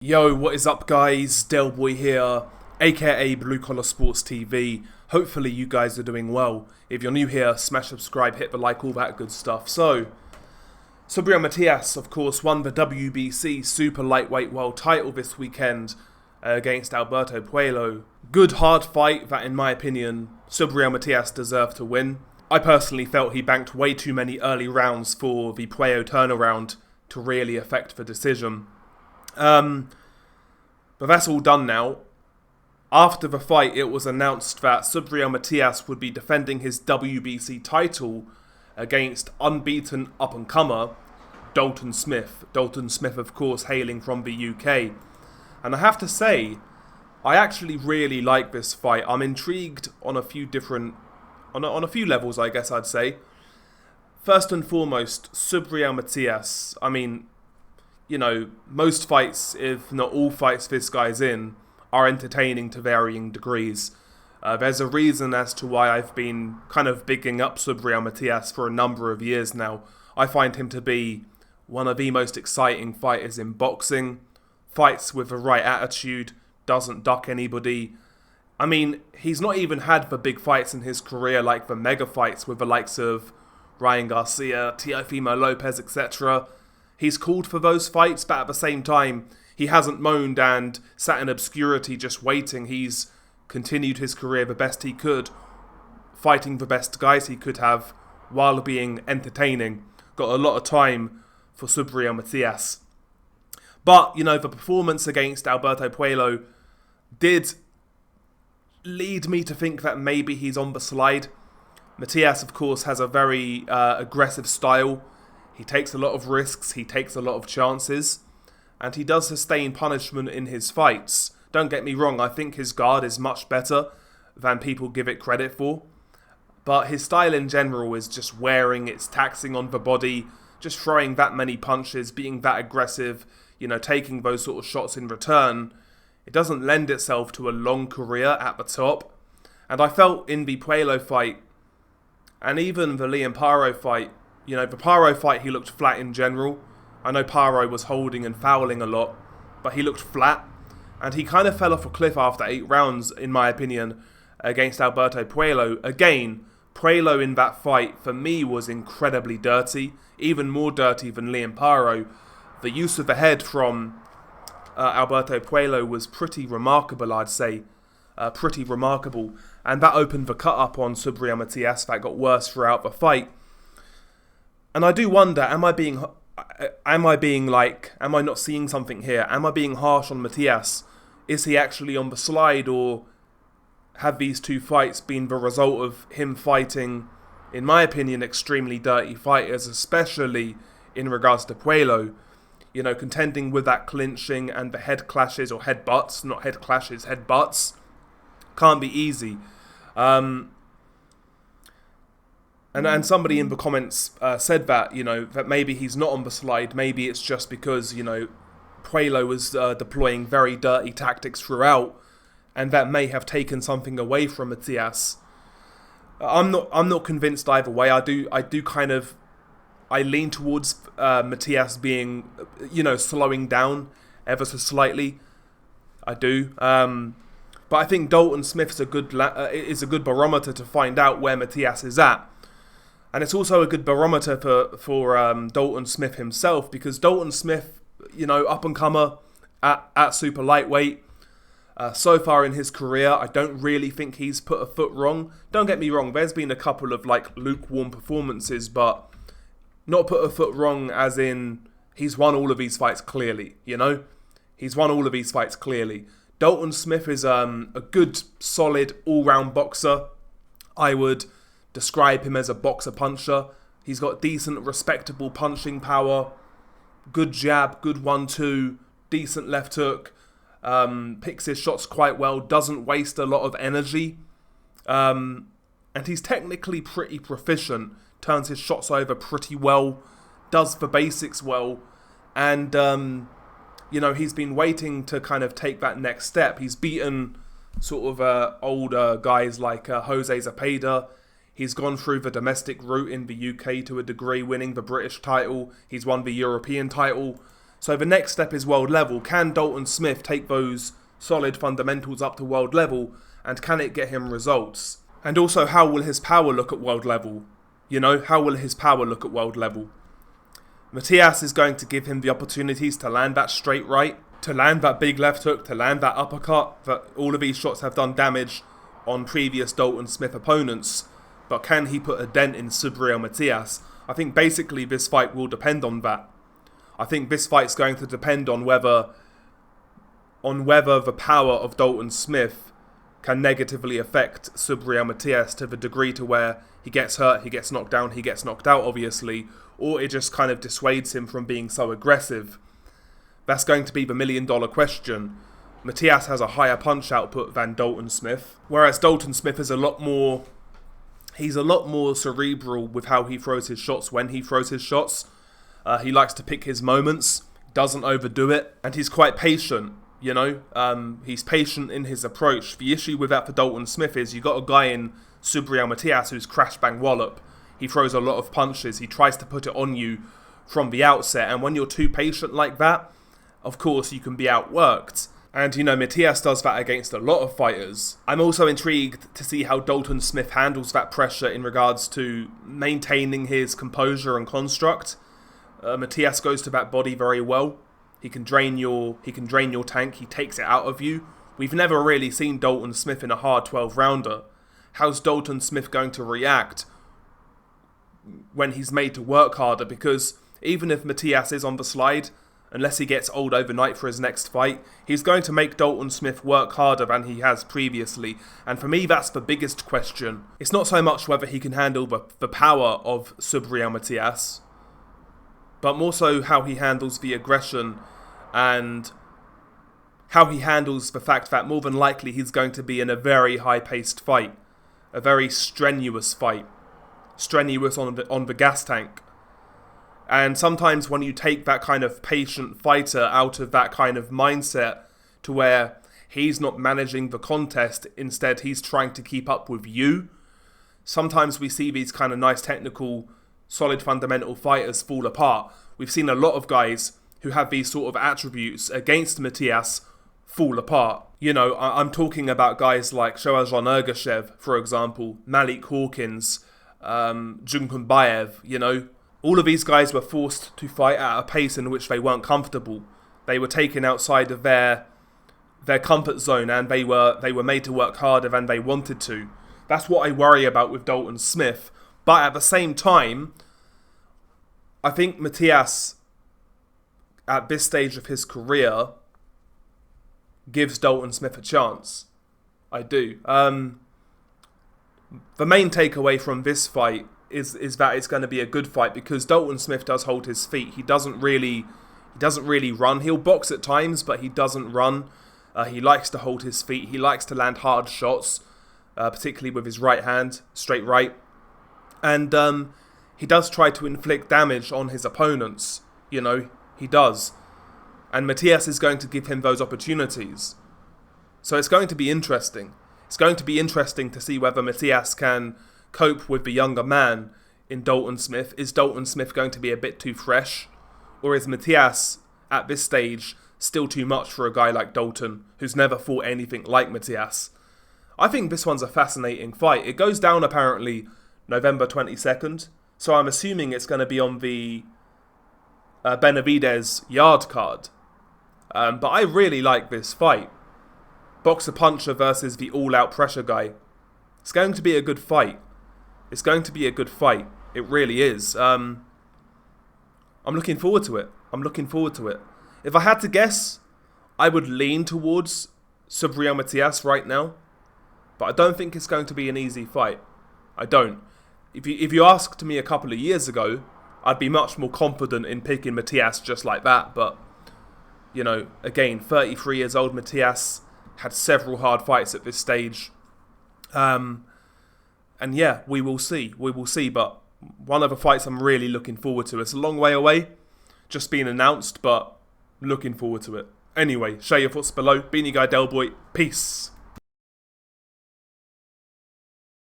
Yo, what is up guys? Delboy here, aka Blue Collar Sports TV. Hopefully you guys are doing well. If you're new here, smash subscribe, hit the like, all that good stuff. So, Subriel Matias, of course, won the WBC Super Lightweight World title this weekend against Alberto Puello. Good hard fight that, in my opinion, Subriel Matias deserved to win. I personally felt he banked way too many early rounds for the Puello turnaround to really affect the decision. But that's all done now. After the fight, it was announced that Subriel Matias would be defending his WBC title against unbeaten up-and-comer Dalton Smith. Dalton Smith, of course, hailing from the UK. And I have to say, I actually really like this fight. I'm intrigued on a few different, on a few levels, I guess I'd say. First and foremost, Subriel Matias. I mean, you know, most fights, if not all fights this guy's in, are entertaining to varying degrees. There's a reason as to why I've been kind of bigging up Subriel Matias for a number of years now. I find him to be one of the most exciting fighters in boxing. Fights with the right attitude, doesn't duck anybody. I mean, he's not even had the big fights in his career, like the mega fights with the likes of Ryan Garcia, Teofimo Lopez, etc. He's called for those fights, but at the same time, he hasn't moaned and sat in obscurity just waiting. He's continued his career the best he could, fighting the best guys he could have, while being entertaining. Got a lot of time for Subriel Matias. But, you know, the performance against Alberto Puello did lead me to think that maybe he's on the slide. Matias, of course, has a very aggressive style. He takes a lot of risks, he takes a lot of chances, and he does sustain punishment in his fights. Don't get me wrong, I think his guard is much better than people give it credit for. But his style in general is just wearing, it's taxing on the body, just throwing that many punches, being that aggressive, you know, taking those sort of shots in return. It doesn't lend itself to a long career at the top. And I felt in the Puello fight, and even the Liam Paro fight, you know, the Paro fight, he looked flat in general. I know Paro was holding and fouling a lot, but he looked flat. And he kind of fell off a cliff after 8 rounds, in my opinion, against Alberto Puello. Again, Puello in that fight, for me, was incredibly dirty. Even more dirty than Liam Paro. The use of the head from Alberto Puello was pretty remarkable, I'd say. Pretty remarkable. And that opened the cut-up on Subriel Matias. That got worse throughout the fight. And I do wonder, am I not seeing something here? Am I being harsh on Matias? Is he actually on the slide, or have these 2 fights been the result of him fighting, in my opinion, extremely dirty fighters, especially in regards to Puello? You know, contending with that clinching and the head clashes, or head butts, not head clashes, head butts, can't be easy. And somebody in the comments said that, you know, that maybe he's not on the slide. Maybe it's just because, you know, Puello was deploying very dirty tactics throughout, and that may have taken something away from Matias. I'm not convinced either way. I lean towards Matias being, you know, slowing down ever so slightly. I do. But I think Dalton Smith is a good barometer to find out where Matias is at. And it's also a good barometer for Dalton Smith himself, because Dalton Smith, you know, up-and-comer at super lightweight. So far in his career, I don't really think he's put a foot wrong. Don't get me wrong, there's been a couple of, like, lukewarm performances, but not put a foot wrong as in he's won all of these fights clearly, you know? He's won all of these fights clearly. Dalton Smith is a good, solid, all-round boxer. I would describe him as a boxer-puncher. He's got decent, respectable punching power, good jab, good 1-2, decent left hook, picks his shots quite well, doesn't waste a lot of energy, and he's technically pretty proficient, turns his shots over pretty well, does the basics well, and, you know, he's been waiting to kind of take that next step. He's beaten sort of older guys like Jose Zepeda. He's gone through the domestic route in the UK to a degree, winning the British title. He's won the European title. So the next step is world level. Can Dalton Smith take those solid fundamentals up to world level, and can it get him results? And also, how will his power look at world level? You know, how will his power look at world level? Matias is going to give him the opportunities to land that straight right, to land that big left hook, to land that uppercut. That all of these shots have done damage on previous Dalton Smith opponents. But can he put a dent in Subriel Matias? I think basically this fight will depend on that. I think this fight's going to depend on whether the power of Dalton Smith can negatively affect Subriel Matias to the degree to where he gets hurt, he gets knocked down, he gets knocked out, obviously, or it just kind of dissuades him from being so aggressive. That's going to be the million-dollar question. Matias has a higher punch output than Dalton Smith, whereas Dalton Smith is a lot more cerebral with how he throws his shots when he throws his shots. He likes to pick his moments, doesn't overdo it, and he's quite patient, you know. He's patient in his approach. The issue with that for Dalton Smith is you got a guy in Subriel Matias who's crash bang wallop. He throws a lot of punches. He tries to put it on you from the outset, and when you're too patient like that, of course you can be outworked. And, you know, Matias does that against a lot of fighters. I'm also intrigued to see how Dalton Smith handles that pressure in regards to maintaining his composure and construct. Matias goes to that body very well. He can drain your tank. He takes it out of you. We've never really seen Dalton Smith in a hard 12-rounder. How's Dalton Smith going to react when he's made to work harder? Because even if Matias is on the slide, unless he gets old overnight for his next fight, he's going to make Dalton Smith work harder than he has previously. And for me, that's the biggest question. It's not so much whether he can handle the power of Subriel Matias, but more so how he handles the aggression and how he handles the fact that more than likely he's going to be in a very high-paced fight. A very strenuous fight. Strenuous on the gas tank. And sometimes when you take that kind of patient fighter out of that kind of mindset to where he's not managing the contest, instead he's trying to keep up with you, sometimes we see these kind of nice technical, solid fundamental fighters fall apart. We've seen a lot of guys who have these sort of attributes against Matias fall apart. You know, I'm talking about guys like Shoajan Ergashev, for example, Malik Hawkins, Junkunbayev, you know. All of these guys were forced to fight at a pace in which they weren't comfortable. They were taken outside of their comfort zone, and they were made to work harder than they wanted to. That's what I worry about with Dalton Smith. But at the same time, I think Matias, at this stage of his career, gives Dalton Smith a chance. I do. The main takeaway from this fight is that it's going to be a good fight, because Dalton Smith does hold his feet. He doesn't really run. He'll box at times, but he doesn't run. He likes to hold his feet. He likes to land hard shots, particularly with his right hand, straight right. And he does try to inflict damage on his opponents. You know, he does. And Matias is going to give him those opportunities. So it's going to be interesting. It's going to be interesting to see whether Matias can cope with the younger man in Dalton Smith. Is Dalton Smith going to be a bit too fresh? Or is Matias, at this stage, still too much for a guy like Dalton, who's never fought anything like Matias? I think this one's a fascinating fight. It goes down apparently November 22nd, so I'm assuming it's going to be on the Benavidez yard card. But I really like this fight. Boxer puncher versus the all-out pressure guy. It's going to be a good fight. It's going to be a good fight. It really is. I'm looking forward to it. I'm looking forward to it. If I had to guess, I would lean towards Subriel Matias right now. But I don't think it's going to be an easy fight. I don't. If you asked me a couple of years ago, I'd be much more confident in picking Matias just like that. But, you know, again, 33 years old Matias had several hard fights at this stage. And yeah, we will see. We will see. But one of the fights I'm really looking forward to. It's a long way away. Just been announced, but looking forward to it. Anyway, share your thoughts below. Beanie Guy Delboy. Peace.